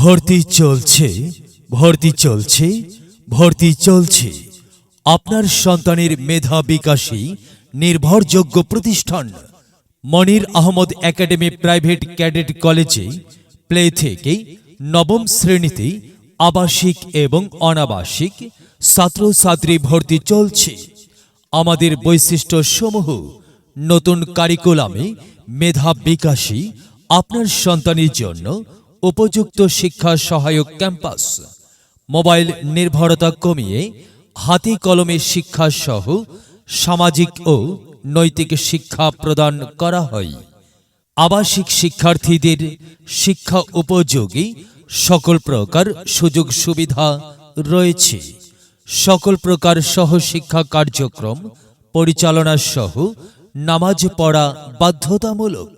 ভর্তি চলছে, ভর্তি চলছে, ভর্তি চলছে। আপনার সন্তানের মেধা বিকাশী নির্ভরযোগ্য প্রতিষ্ঠান মনির আহমদ একাডেমি প্রাইভেট ক্যাডেট কলেজে প্লে থেকে নবম শ্রেণীতে আবাসিক এবং অনাবাসিক ছাত্রছাত্রী ভর্তি চলছে। আমাদের বৈশিষ্ট্য সমূহ: নতুন কারিকুলামে মেধা বিকাশী, আপনার সন্তানের জন্য উপযুক্ত শিক্ষা সহায়ক ক্যাম্পাস, মোবাইল নির্ভরতা কমিয়ে হাতে কলমে শিক্ষা সহ সামাজিক ও নৈতিক শিক্ষা প্রদান করা হয়। আবাসিক শিক্ষার্থীদের শিক্ষা উপযোগী সকল প্রকার সুযোগ সুবিধা রয়েছে। সকল প্রকার সহশিক্ষা কার্যক্রম পরিচালনা সহ নামাজ পড়া বাধ্যতামূলক।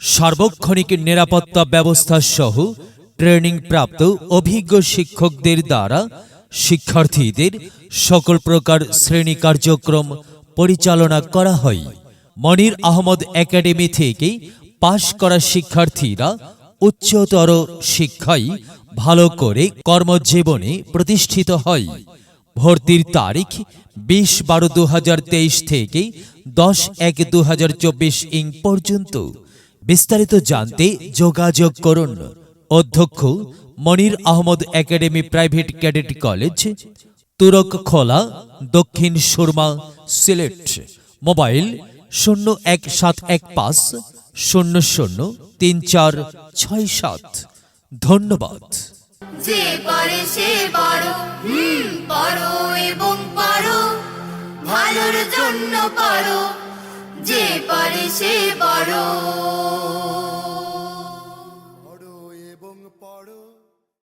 সার্বক্ষণিক নিরাপত্তা ব্যবস্থা সহ ট্রেনিং প্রাপ্ত অভিজ্ঞ শিক্ষকদের দ্বারা শিক্ষার্থীদের সকল প্রকার শ্রেণী কার্যক্রম পরিচালনা করা হয়। মনির আহমদ একাডেমি থেকে পাশ করা শিক্ষার্থীরা উচ্চতর শিক্ষায় ভালো করে কর্মজীবনে প্রতিষ্ঠিত হয়। ভর্তির তারিখ 20-12-2023 থেকে 10-1-2024 পর্যন্ত। বিস্তারিত জানতে যোগাযোগ করুন। অধ্যক্ষ Monir Ahmad academy private cadet college, Turakkhola, Dakshin Surma, Sylhet. Mobile 01715003467। ধন্যবাদ। যে পারে সে বড়, পড়ো এবং পড়ো, ভালোর জন্য পড়ো। যে পারে সে বড়, পড়ো এবং পড়ো।